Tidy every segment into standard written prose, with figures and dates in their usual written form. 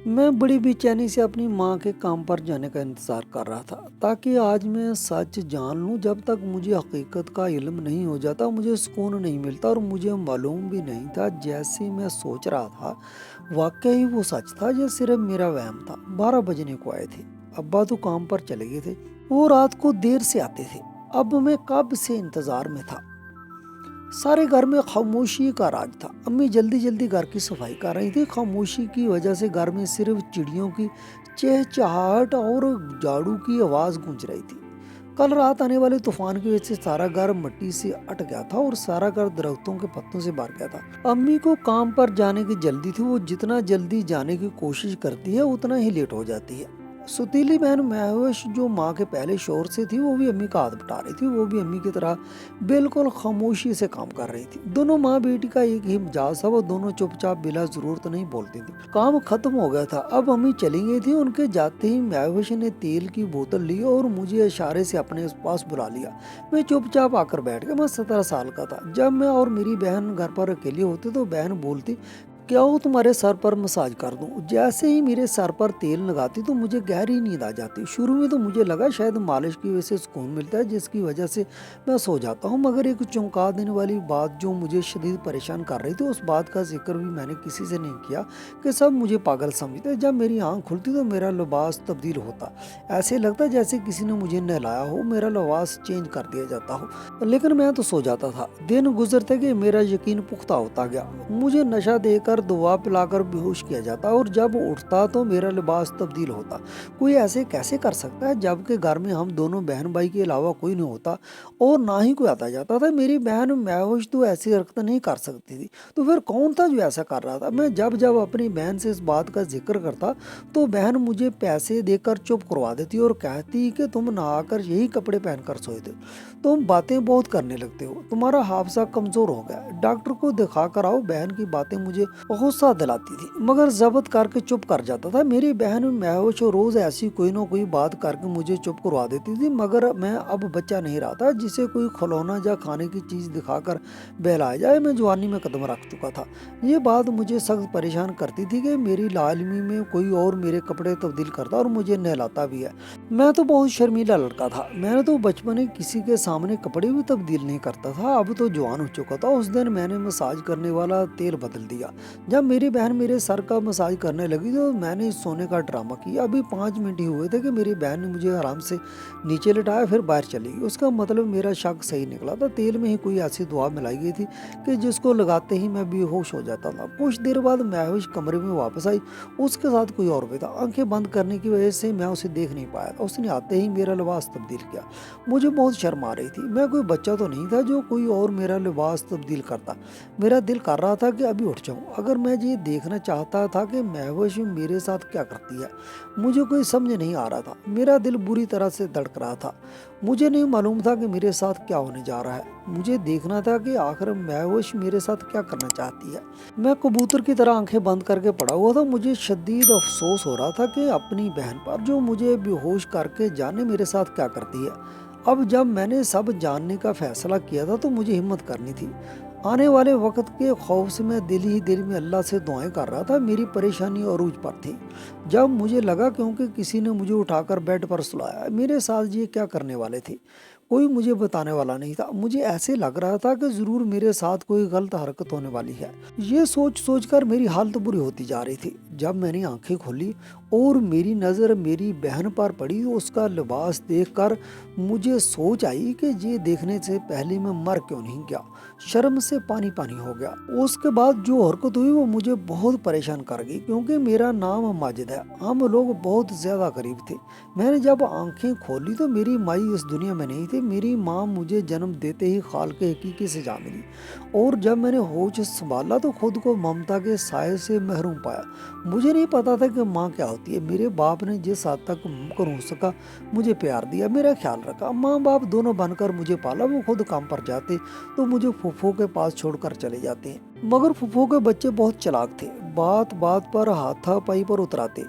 मैं बड़ी बेचैनी से अपनी माँ के काम पर जाने का इंतज़ार कर रहा था ताकि आज मैं सच जान लूँ। जब तक मुझे हकीकत का इल्म नहीं हो जाता मुझे सुकून नहीं मिलता और मुझे मालूम भी नहीं था जैसे मैं सोच रहा था वाकई वो सच था या सिर्फ मेरा वहम था। 12 बजने को आए थे। अब्बा तो काम पर चले गए थे। वो रात को देर से आते थे। अब मैं कब से इंतज़ार में था। सारे घर में खामोशी का राज था। अम्मी जल्दी जल्दी घर की सफाई कर रही थी। खामोशी की वजह से घर में सिर्फ चिड़ियों की चहचहाहट और झाड़ू की आवाज़ गूंज रही थी। कल रात आने वाले तूफान की वजह से सारा घर मिट्टी से अट गया था और सारा घर दरख्तों के पत्तों से भर गया था। अम्मी को काम पर जाने की जल्दी थी। वो जितना जल्दी जाने की कोशिश करती है उतना ही लेट हो जाती है। सुतीली बहन महवश जो माँ के पहले शोर से थी वो भी अम्मी का हाथ बटा रही थी। वो भी अम्मी की तरह बिल्कुल खामोशी से काम कर रही थी। दोनों माँ बेटी का एक ही मिजाज था। वो दोनों चुपचाप बिला जरूरत नहीं बोलती थी। काम खत्म हो गया था। अब अम्मी चली गई थी। उनके जाते ही महवश ने तेल की बोतल ली और मुझे इशारे से अपने पास बुला लिया। मैं चुपचाप आकर बैठ गया। मैं 17 साल का था। जब मैं और मेरी बहन घर पर अकेले होते तो बहन बोलती, क्या वो तुम्हारे सर पर मसाज कर दूं? जैसे ही मेरे सर पर तेल लगाती तो मुझे गहरी नींद आ जाती। शुरू में तो मुझे लगा शायद मालिश की वजह से सुकून मिलता है जिसकी वजह से मैं सो जाता हूँ, मगर एक चौंका देने वाली बात जो मुझे शदीद परेशान कर रही थी उस बात का जिक्र भी मैंने किसी से नहीं किया कि सब मुझे पागल समझते। जब मेरी आंख खुलती तो मेरा लिबास तब्दील होता। ऐसे लगता जैसे किसी ने मुझे नहलाया हो, मेरा लिबास चेंज कर दिया जाता हो। लेकिन मैं तो सो जाता था। दिन गुजरते गए मेरा यकीन पुख्ता होता गया। मुझे नशा देकर दवा पिलाकर बेहोश किया जाता और जब उठता तो मेरा लिबास तब्दील होता। कोई ऐसे कैसे कर सकता है जबकि घर में हम दोनों बहन भाई के अलावा कोई नहीं होता और ना ही कोई आता जाता था। मेरी बहन महवश तो ऐसी हरकत नहीं कर सकती थी, तो फिर कौन था जो ऐसा कर रहा था? मैं जब जब अपनी बहन से इस बात का जिक्र करता तो बहन मुझे पैसे देकर चुप करवा देती और कहती कि तुम नहाकर यही कपड़े पहनकर सोए थे, तुम बातें बहुत करने लगते हो, तुम्हारा हाफजा कमजोर हो गया, डॉक्टर को दिखा कर आओ। बहन की बातें मुझे गुस्सा दिलाती थी मगर जब्त करके चुप कर जाता था। मेरी बहन महवश रोज ऐसी कोई ना कोई बात करके मुझे चुप करवा देती थी, मगर मैं अब बच्चा नहीं रहा था जिसे कोई खिलौना या खाने की चीज दिखाकर बहलाया जाए। मैं जवानी में कदम रख चुका था। ये बात मुझे सख्त परेशान करती थी कि मेरी लालमी में कोई और मेरे कपड़े तब्दील करता और मुझे नहलाता भी है। मैं तो बहुत शर्मीला लड़का था। मैंने तो बचपन में किसी के सामने कपड़े भी तब्दील नहीं करता था। अब तो जवान हो चुका था। उस दिन मैंने मसाज करने वाला तेल बदल दिया। जब मेरी बहन मेरे सर का मसाज करने लगी तो मैंने सोने का ड्रामा किया। अभी 5 मिनट ही हुए थे कि मेरी बहन ने मुझे आराम से नीचे लिटाया फिर बाहर चली गई। उसका मतलब मेरा शक सही निकला था। तेल में ही कोई ऐसी दवा मिलाई गई थी कि जिसको लगाते ही मैं बेहोश हो जाता था। कुछ देर बाद महविश कमरे में वापस आई। उसके साथ कोई और भी था। आंखें बंद करने की वजह से मैं उसे देख नहीं पाया था। उसने आते ही मेरा लिबास तब्दील किया। मुझे बहुत शर्म आ रही थी। मैं कोई बच्चा तो नहीं था जो कोई और मेरा लिबास तब्दील करता। मेरा दिल कर रहा था कि अभी उठ जाऊं। अगर मैं ये देखना चाहता था कि महविश मेरे साथ क्या करती है, मुझे कोई समझ नहीं आ रहा था। मेरा दिल बुरी तरह से धड़क रहा था। मुझे नहीं मालूम था कि मेरे साथ क्या होने जा रहा है। मुझे देखना था कि आखिर महविश मेरे साथ क्या करना चाहती है। मैं कबूतर की तरह आंखें बंद करके पड़ा हुआ था। मुझे शदीद अफसोस हो रहा था कि अपनी बहन पर जो मुझे बेहोश करके जाने मेरे साथ क्या करती है। अब जब मैंने सब जानने का फैसला किया था तो मुझे हिम्मत करनी थी। आने वाले वक्त के खौफ से मैं दिल ही दिल में अल्लाह से दुआएं कर रहा था। मेरी परेशानी अरूज पर थी। जब मुझे लगा क्योंकि किसी ने मुझे उठाकर बेड पर सुलाया। मेरे साथ ये क्या करने वाले थे, कोई मुझे बताने वाला नहीं था। मुझे ऐसे लग रहा था कि जरूर मेरे साथ कोई गलत हरकत होने वाली है। ये सोच सोच कर मेरी हालत बुरी होती जा रही थी। जब मैंने आंखें खोली और मेरी नज़र मेरी बहन पर पड़ी, उसका लिबास देखकर मुझे सोच आई कि ये देखने से पहले मैं मर क्यों नहीं गया। शर्म से पानी पानी हो गया। उसके बाद जो हरकत हुई वो मुझे बहुत परेशान कर गई क्योंकि मेरा नाम माजिद है। हम लोग बहुत ज़्यादा करीब थे। मैंने जब आंखें खोली तो मेरी माई इस दुनिया में नहीं थी। मेरी माँ मुझे जन्म देते ही खाल के हकीकी से जा मिली और जब मैंने होश संभाला तो खुद को ममता के साय से महरूम पाया। मुझे नहीं पता था कि माँ क्या होती है। मेरे बाप ने जिस हद तक मुमकिन हो सका मुझे प्यार दिया, मेरा ख्याल रखा। माँ बाप दोनों बनकर मुझे पाला। वो खुद काम पर जाते तो मुझे फूफो के पास छोड़कर चले जाते हैं, मगर फूफो के बच्चे बहुत चालाक थे। बात बात पर हाथापाई पर उतराते।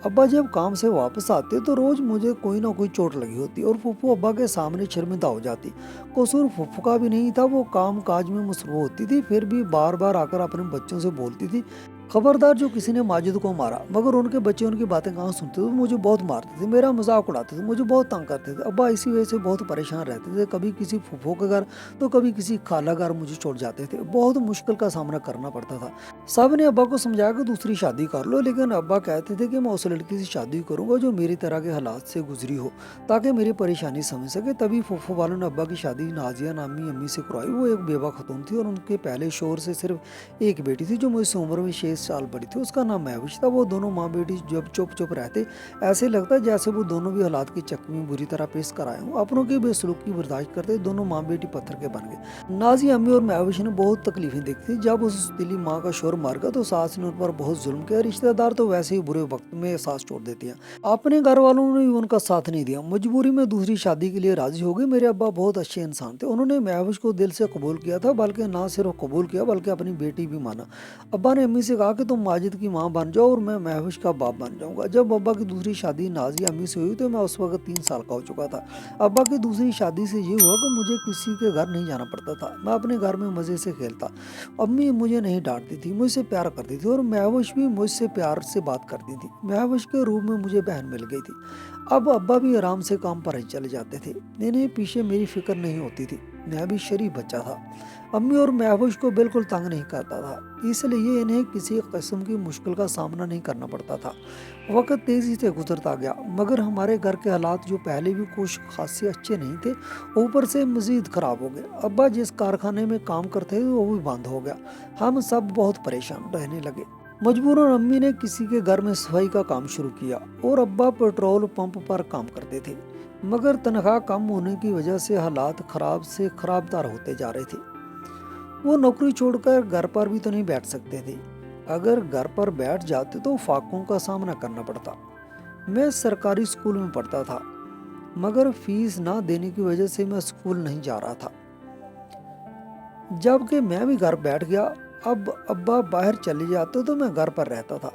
अब्बा जब काम से वापस आते तो रोज मुझे कोई ना कोई चोट लगी होती और फूफू अब्बा के सामने शर्मिंदा हो जाती। कसूर फूफू का भी नहीं था। वो काम काज में मसरूफ होती थी, फिर भी बार बार आकर अपने बच्चों से बोलती थी, खबरदार जो किसी ने माजिद को मारा, मगर उनके बच्चे उनकी बातें कहाँ सुनते थे, मुझे बहुत मारते थे, मेरा मजाक उड़ाते थे, मुझे बहुत तंग करते थे। अब्बा इसी वजह से बहुत परेशान रहते थे, कभी किसी फूफो के घर तो कभी किसी खाला घर मुझे छोड़ जाते थे। बहुत मुश्किल का सामना करना पड़ता था। सब ने अब्बा को समझाया कि दूसरी शादी कर लो, लेकिन अब्बा कहते थे कि मैं उस लड़की से शादी करूंगा जो मेरी तरह के हालात से गुजरी हो, ताकि मेरी परेशानी समझ सके। तभी फूफो वालों ने अब्बा की शादी नाजिया नामी अम्मी से करवाई। वो एक बेवा खतून थी और उनके पहले शोहर से सिर्फ एक बेटी थी जो मुझसे उम्र में 6 साल बड़ी थी। उसका नाम महविश था। वो दोनों माँ बेटी जब चुप चुप रहते, ऐसे लगता जैसे वो दोनों भी हालात की चक्की में बुरी तरह पेश कराए हों। अपनों की बेसलूकी बर्दाश्त करते दोनों माँ बेटी पत्थर के बन गए। नाजी अम्मी और महविश ने बहुत तकलीफें देखी थी। जब उस दिली माँ का शोहर मर गया तो सास ने उन पर बहुत जुल्म किया। रिश्तेदार तो वैसे ही बुरे वक्त में सास छोड़ देते हैं, अपने घर वालों ने भी उनका साथ नहीं दिया। मजबूरी में दूसरी शादी के लिए राजी हो गए। मेरे अब्बा बहुत अच्छे इंसान थे, उन्होंने महविश को दिल से कबूल किया था, बल्कि ना सिर्फ कबूल किया बल्कि अपनी बेटी भी माना। अब्बा ने अम्मी से कहा कि तुम माजिद की माँ बन जाओ और मैं महविश का बाप बन जाऊंगा। जब अब्बा की दूसरी शादी नाजी अम्मी से हुई तो मैं उस वक्त 3 साल का हो चुका था। अब्बा की दूसरी शादी से ये हुआ कि मुझे किसी के घर नहीं जाना पड़ता था, मैं अपने घर में मजे से खेलता। अम्मी मुझे नहीं डांटती थी, मुझसे प्यार करती थी और महविश भी मुझसे प्यार से बात करती थी। महविश के रूप में मुझे बहन मिल गई थी। अब अब्बा भी आराम से काम पर ही चले जाते थे, इन्हें पीछे मेरी फिक्र नहीं होती थी। मैं भी शरीफ बच्चा था, अम्मी और महविश को बिल्कुल तंग नहीं करता था, इसलिए इन्हें किसी किस्म की मुश्किल का सामना नहीं करना पड़ता था। वक्त तेजी से गुजरता गया, मगर हमारे घर के हालात जो पहले भी कुछ खासे अच्छे नहीं थे, ऊपर से मजीद खराब हो गए। अब्बा जिस कारखाने में काम करते थे वो भी बंद हो गया। हम सब बहुत परेशान रहने लगे। मजबूरन अम्मी ने किसी के घर में सफाई का काम शुरू किया और अब्बा पेट्रोल पंप पर काम करते थे, मगर तनख्वाह कम होने की वजह से हालात खराब से खराबतर होते जा रहे थे। वो नौकरी छोड़कर घर पर भी तो नहीं बैठ सकते थे, अगर घर पर बैठ जाते तो फाकों का सामना करना पड़ता। मैं सरकारी स्कूल में पढ़ता था, मगर फीस ना देने की वजह से मैं स्कूल नहीं जा रहा था, जबकि मैं भी घर बैठ गया। अब अब्बा बाहर चले जाते तो मैं घर पर रहता था,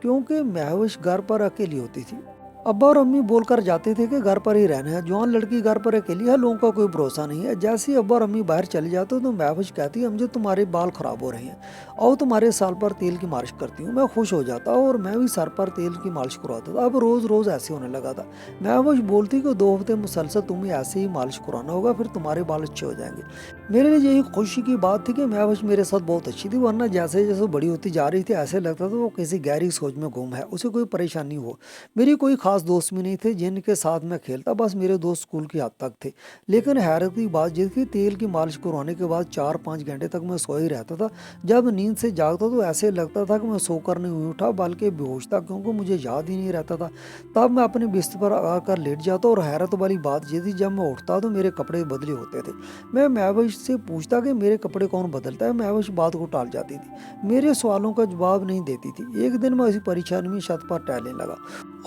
क्योंकि महविश घर पर अकेली होती थी। अब्बा और अम्मी बोलकर जाते थे कि घर पर ही रहना है, जवान लड़की घर पर अकेली है, लोगों का कोई भरोसा नहीं है। जैसे ही अब्बा और अम्मी बाहर चले जाते तो महविश कहती अम्मी तुम्हारे बाल खराब हो रहे हैं, और तुम्हारे साल पर तेल की मालिश करती हूँ। मैं खुश हो जाता और मैं भी सर पर तेल की मालिश करवाता था। अब रोज रोज ऐसे होने लगा था। महविश बोलती कि 2 हफ्ते मुसलसल तुम्हें ऐसे ही मालिश कराना होगा, फिर तुम्हारे बाल अच्छे हो जाएंगे। मेरे लिए यही खुशी की बात थी कि महविश मेरे साथ बहुत अच्छी थी, वरना जैसे जैसे बड़ी होती जा रही थी ऐसे लगता था वो किसी गहरी सोच में गुम है, उसे कोई परेशानी हो। मेरी कोई खास दोस्त भी नहीं थे जिनके साथ मैं खेलता, बस मेरे दोस्त स्कूल की हद तक थे। लेकिन हैरत की बात ये थी, तेल की मालिश करवाने के बाद 4-5 घंटे तक मैं सोया ही रहता था। जब नींद से जागता तो ऐसे लगता था कि मैं सोकर नहीं उठा बल्कि बेहोश था, क्योंकि मुझे याद ही नहीं रहता था। तब मैं अपने बिस्तर पर आकर लेट जाता और हैरत वाली बात ये थी, जब मैं उठता तो मेरे कपड़े बदले होते थे। मैं महविश से पूछता कि मेरे कपड़े कौन बदलता है, महविश बात को टाल जाती थी, मेरे सवालों का जवाब नहीं देती थी। एक दिन मैं इसी परेशानी में छत पर टहलने लगा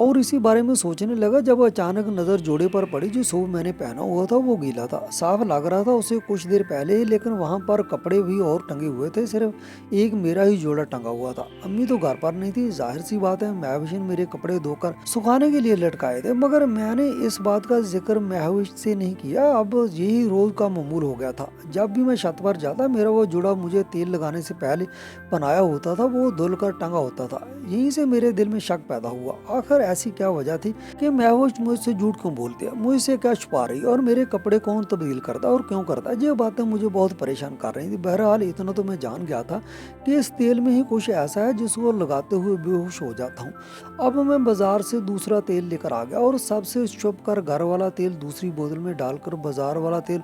और इसी बारे में सोचने लगा, जब अचानक नजर जोड़े पर पड़ी। जो सूट मैंने पहना हुआ था वो गीला था, साफ लग रहा था उसे कुछ देर पहले ही, लेकिन वहां पर कपड़े भी और टंगे हुए थे, सिर्फ एक मेरा ही जोड़ा टंगा हुआ था। अम्मी तो घर पर नहीं थी, जाहिर सी बात है महविश ने मेरे कपड़े धोकर सुखाने के लिए लटकाए थे, मगर मैंने इस बात का जिक्र महविश से नहीं किया। अब यही रोज का मामूल हो गया था। जब भी मैं छत पर जाता, मेरा वो जोड़ा मुझे तेल लगाने से पहले बनाया होता था, वो धुल कर टंगा होता था। यहीं से मेरे दिल में शक पैदा हुआ, आखिर ऐसी क्या वजह थी कि महविश मुझसे झूठ क्यों बोलती है, मुझसे क्या छुपा रही और मेरे कपड़े कौन तब्दील करता और क्यों करता है। ये बातें मुझे बहुत परेशान कर रही थी। बहरहाल इतना तो मैं जान गया था कि इस तेल में ही कुछ ऐसा है जिसको लगाते हुए बेहोश हो जाता हूँ। अब मैं बाजार से दूसरा तेल लेकर आ गया और सबसे छुप कर घर वाला तेल दूसरी बोतल में डालकर बाजार वाला तेल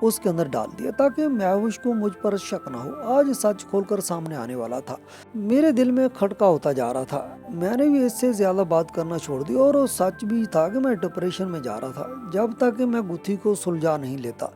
उसके अंदर डाल दिया, ताकि महविश को मुझ पर शक ना हो। आज सच खोलकर सामने आने वाला था। मेरे दिल में खटका होता जा रहा था। मैंने भी इससे ज्यादा बात करना छोड़ दी और वो सच भी था कि मैं डिप्रेशन में जा रहा था। जब तक कि मैं गुत्थी को सुलझा नहीं लेता,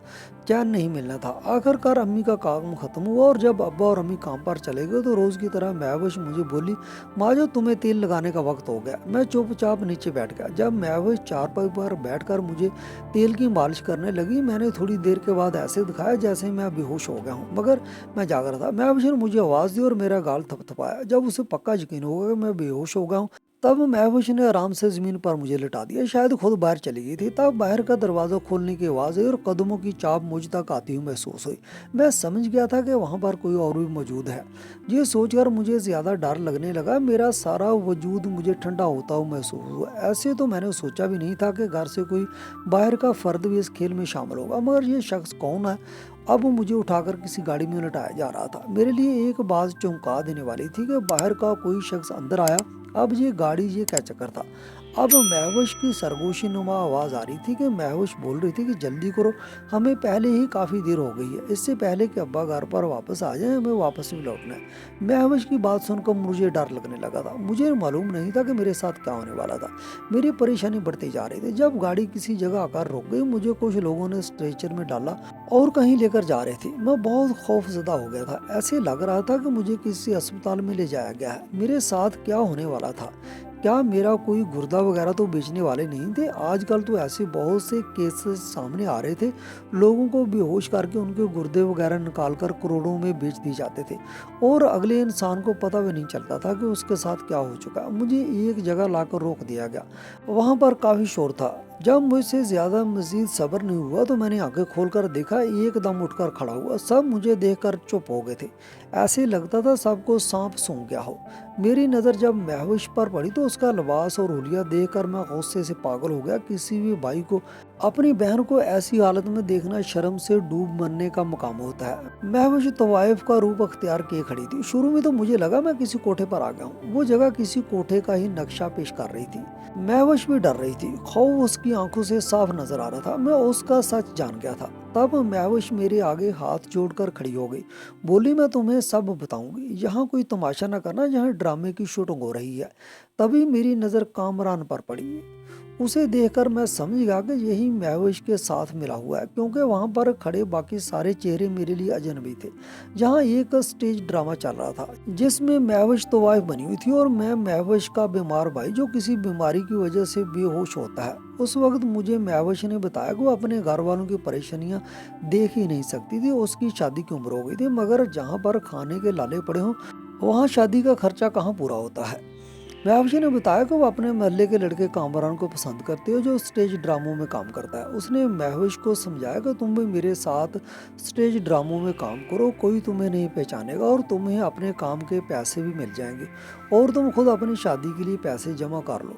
चैन नहीं मिलना था। आखिरकार अम्मी का काम खत्म हुआ और जब अब्बा और अम्मी काम पर चले गए तो रोज की तरह महविश मुझे बोली, माजो तुम्हें तेल लगाने का वक्त हो गया। मैं चुपचाप नीचे बैठ गया। जब महविश चारपाई पर बैठकर मुझे तेल की मालिश करने लगी, मैंने थोड़ी देर के बाद ऐसे दिखाया जैसे मैं बेहोश हो गया हूँ, मगर मैं जाग रहा था। महविश ने मुझे आवाज दी और मेरा गाल थपथपाया। जब उसे पक्का यकीन हो गया कि मैं बेहोश हो गया हूँ, तब महवश ने आराम से ज़मीन पर मुझे लिटा दिया, शायद खुद बाहर चली गई थी। तब बाहर का दरवाज़ा खोलने की आवाज़ आई और कदमों की चाप मुझ तक आती हुई महसूस हुई। मैं समझ गया था कि वहाँ पर कोई और भी मौजूद है। ये सोचकर मुझे ज़्यादा डर लगने लगा, मेरा सारा वजूद मुझे ठंडा होता हुआ महसूस हुआ। ऐसे तो मैंने सोचा भी नहीं था कि घर से कोई बाहर का फ़र्द भी इस खेल में शामिल होगा। मगर ये शख्स कौन है? अब मुझे उठाकर किसी गाड़ी में लटाया जा रहा था। मेरे लिए एक बात चौंका देने वाली थी कि बाहर का कोई शख्स अंदर आया। अब ये गाड़ी, ये क्या चक्कर था? अब महवश की सरगोशी नुमा आवाज़ आ रही थी कि महवश बोल रही थी कि जल्दी करो, हमें पहले ही काफ़ी देर हो गई है, इससे पहले कि अब्बा घर पर वापस आ जाए, हमें वापस भी लौटना है। महवश की बात सुनकर मुझे डर लगने लगा था। मुझे मालूम नहीं था कि मेरे साथ क्या होने वाला था। मेरी परेशानी बढ़ती जा रही थी। जब गाड़ी किसी जगह आकर रुक गई, मुझे कुछ लोगों ने स्ट्रेचर में डाला और कहीं लेकर जा रहे थे। मैं बहुत खौफजदा हो गया था। ऐसे लग रहा था कि मुझे किसी अस्पताल में ले जाया गया है। मेरे साथ क्या होने वाला था? क्या मेरा कोई गुर्दा वगैरह तो बेचने वाले नहीं थे? आजकल तो ऐसे बहुत से केसेस सामने आ रहे थे, लोगों को बेहोश करके उनके गुर्दे वगैरह निकाल कर करोड़ों में बेच दिए जाते थे और अगले इंसान को पता भी नहीं चलता था कि उसके साथ क्या हो चुका। मुझे एक जगह लाकर रोक दिया गया। वहाँ पर काफ़ी शोर था। जब मुझसे ज़्यादा मज़ीद सब्र नहीं हुआ तो मैंने आंखें खोलकर देखा, एकदम उठकर खड़ा हुआ। सब मुझे देखकर चुप हो गए थे। ऐसे लगता था सबको सांप सूंघ गया हो। मेरी नज़र जब महविश पर पड़ी तो उसका लिबास और हुलिया देखकर मैं गुस्से से पागल हो गया। किसी भी भाई को अपनी बहन को ऐसी हालत में देखना शर्म से डूब मरने का मुकाम होता है। महविश तवाइफ का रूप अख्तियार किए खड़ी थी। शुरू में तो मुझे लगा मैं किसी कोठे पर आ गया हूँ। वो जगह किसी कोठे का ही नक्शा पेश कर रही थी। महविश भी डर रही थी। खौफ उसकी आंखों से साफ नजर आ रहा था। मैं उसका सच जान गया था। तब महविश मेरे आगे हाथ जोड़कर खड़ी हो गई। बोली, मैं तुम्हें सब बताऊंगी। यहाँ कोई तमाशा न करना, यहाँ ड्रामे की शूटिंग हो रही है। तभी मेरी नज़र कामरान पर पड़ी। उसे देखकर मैं समझ गया कि यही महविश के साथ मिला हुआ है, क्योंकि वहां पर खड़े बाकी सारे चेहरे मेरे लिए अजनबी थे। जहां एक स्टेज ड्रामा चल रहा था जिसमें महविश तो वाइफ बनी हुई थी और मैं महविश का बीमार भाई जो किसी बीमारी की वजह से बेहोश होता है। उस वक्त मुझे महविश ने बताया कि वो अपने घर वालों की परेशानियां देख ही नहीं सकती थी। उसकी शादी की उम्र हो गई थी, मगर जहाँ पर खाने के लाले पड़े हों वहाँ शादी का खर्चा कहाँ पूरा होता है। महविश ने बताया कि वो अपने मोहल्ले के लड़के कामरान को पसंद करती है जो स्टेज ड्रामों में काम करता है। उसने महविश को समझाया कि तुम भी मेरे साथ स्टेज ड्रामों में काम करो, कोई तुम्हें नहीं पहचानेगा और तुम्हें अपने काम के पैसे भी मिल जाएंगे और तुम खुद अपनी शादी के लिए पैसे जमा कर लो।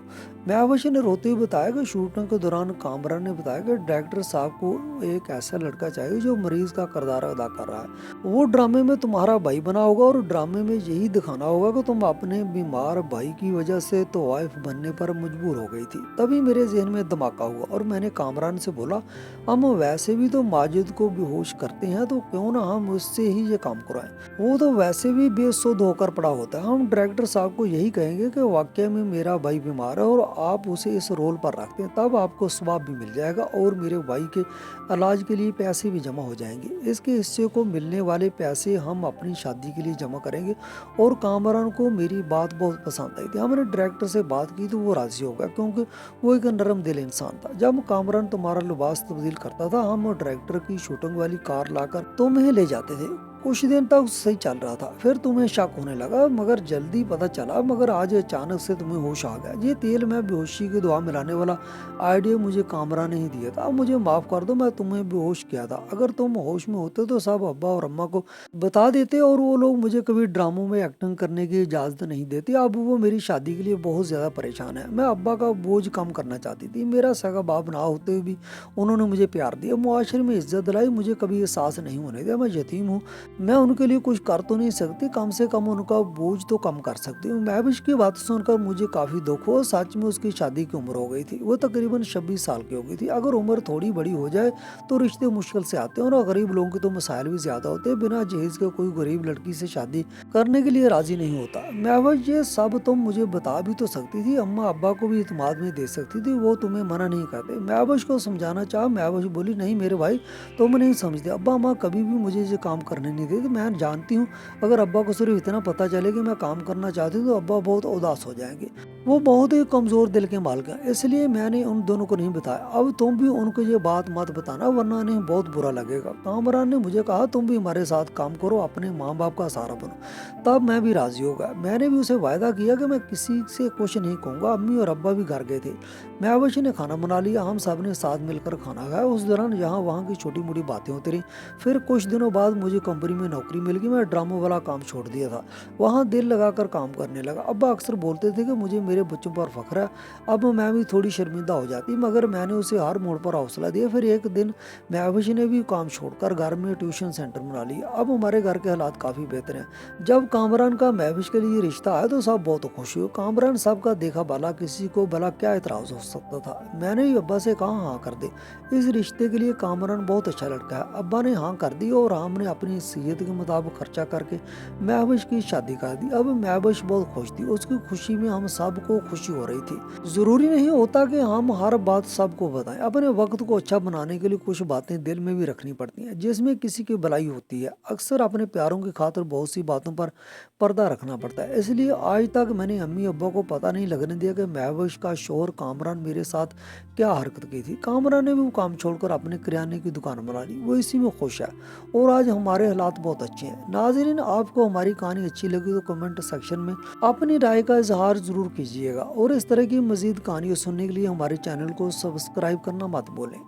महविश ने रोते हुए बताया कि शूटिंग के दौरान कामरान ने बताया कि डायरेक्टर साहब को एक ऐसा लड़का चाहिए जो मरीज का किरदार अदा कर रहा है। वो ड्रामे में तुम्हारा भाई बना होगा और ड्रामे में यही दिखाना होगा कि तुम अपने बीमार भाई की वजह से तो वाइफ बनने पर मजबूर हो गई थी। तभी मेरे जहन में धमाका हुआ और मैंने कामरान से बोला, हम वैसे भी तो माजिद को बेहोश करते हैं, तो क्यों ना हम उससे ही ये काम कराएं। वो तो वैसे भी बेसुध होकर पड़ा होता है। हम डायरेक्टर साहब को यही कहेंगे कि वाकई में मेरा भाई बीमार है और आप उसे इस रोल पर रखते हैं, तब आपको स्वाब भी मिल जाएगा और मेरे भाई के इलाज के लिए पैसे भी जमा हो जाएंगे। इसके हिस्से को मिलने वाले पैसे हम अपनी शादी के लिए जमा करेंगे। और कामरान को मेरी बात बहुत पसंद आई थी। हमने डायरेक्टर से बात की तो वो राजी हो गया, क्योंकि वो एक नरम दिल इंसान था। जब कामरान तुम्हारा लिबास तब्दील करता था, हम डायरेक्टर की शूटिंग वाली कार लाकर तुम्हें ले जाते थे। कुछ दिन तक सही चल रहा था, फिर तुम्हें शक होने लगा, मगर जल्दी पता चला। मगर आज अचानक से तुम्हें होश आ गया। ये तेल में बेहोशी की दवा मिलाने वाला आइडिया मुझे कामरान ने ही दिया था। अब मुझे माफ कर दो, मैं तुम्हें बेहोश किया था। अगर तुम होश में होते तो सब अब्बा और अम्मा को बता देते और वो लोग मुझे कभी ड्रामों में एक्टिंग करने की इजाज़त नहीं देती। अब वो मेरी शादी के लिए बहुत ज़्यादा परेशान है। मैं अब्बा का बोझ कम करना चाहती थी। मेरा सगा बाप ना होते हुए भी उन्होंने मुझे प्यार दिया, मुआशरे में इज्जत दिलाई, मुझे कभी एहसास नहीं होने दिया। मैं यतीम हूँ, मैं उनके लिए कुछ कर तो नहीं सकती, कम से कम उनका बोझ तो कम कर सकती हूँ। महविश की बात सुनकर मुझे काफ़ी दुख हुआ। सच में उसकी शादी की उम्र हो गई थी। वो तकरीबन 26 साल की हो गई थी। अगर उम्र थोड़ी बड़ी हो जाए तो रिश्ते मुश्किल से आते हैं और गरीब लोगों के तो मसाइल भी ज़्यादा होते हैं। बिना जहेज के कोई गरीब लड़की से शादी करने के लिए राजी नहीं होता। महविश, ये सब तुम मुझे बता भी तो सकती थी, अम्मा अब्बा को भी इत्मीनान में दे सकती थी, वो तुम्हें मना नहीं करते। महविश को समझाना चाहा। महविश बोली, नहीं मेरे भाई, तुम नहीं समझते। अब्बा अम्मा कभी भी मुझे ये काम करने नहीं देते। मैं जानती हूँ अगर अब्बा को सिर्फ इतना पता चले कि मैं काम करना चाहती हूँ तो अब्बा बहुत उदास हो जाएंगे। वो बहुत ही कमज़ोर दिल के मालिक हैं, इसलिए मैंने उन दोनों को नहीं बताया। अब तुम भी उनको ये बात मत बताना वरना इन्हें बहुत बुरा लगेगा। कामरान ने मुझे कहा तुम भी हमारे साथ काम करो, अपने माँ बाप का सहारा बनो। तब मैं भी राज़ी हो गया। मैंने भी उसे वायदा किया कि मैं किसी से कुछ नहीं कहूँगा। अम्मी और अब्बा भी घर गए थे। महवश ने खाना बना लिया, हम सब ने साथ मिलकर खाना खाया। उस दौरान यहाँ वहाँ की छोटी मोटी बातें होती रहीं। फिर कुछ दिनों बाद मुझे कंपनी में नौकरी मिल गई। मैं ड्रामों वाला काम छोड़ दिया था, वहाँ दिल लगाकर काम करने लगा। अब्बा अक्सर बोलते थे कि मुझे मेरे बच्चों पर फख्र है। अब मैं भी थोड़ी शर्मिंदा हो जाती, मगर मैंने उसे हर मोड़ पर हौसला दिया। फिर एक दिन महवश ने भी काम छोड़कर घर में ट्यूशन सेंटर बना लिया। अब हमारे घर के हालात काफ़ी बेहतर हैं। जब कामरान का महवश के लिए रिश्ता आया तो सब बहुत खुश हुए। कामरान सबका देखा भला, किसी को भला क्या एतराज़ हो सकता था। मैंने भी अब्बा से कहा हाँ कर दे, इस रिश्ते के लिए कामरान बहुत अच्छा लड़का है। अब्बा ने हाँ कर दी और हमने अपनी सीयत के मुताबिक खर्चा करके महवश की शादी कर दी। अब महवश बहुत खुश थी, उसकी खुशी में हम सबको खुशी हो रही थी। जरूरी नहीं होता कि हम हर बात सबको बताएं। अपने वक्त को अच्छा बनाने के लिए कुछ बातें दिल में भी रखनी पड़ती हैं जिसमें किसी की भलाई होती है। अक्सर अपने प्यारों की खातिर बहुत सी बातों पर पर्दा रखना पड़ता है। इसलिए आज तक मैंने अम्मी अब्बा को पता नहीं लगने दिया कि महवश का शोहर कामरान मेरे साथ क्या हरकत की थी। कामरान ने भी वो काम छोड़कर अपने किराने की दुकान बना ली, वो इसी में खुश है और आज हमारे हालात बहुत अच्छे हैं। नाज़रीन, आपको हमारी कहानी अच्छी लगी तो कमेंट सेक्शन में अपनी राय का इजहार जरूर कीजिएगा और इस तरह की मजीद कहानियाँ सुनने के लिए हमारे चैनल को सब्सक्राइब करना मत भूलें।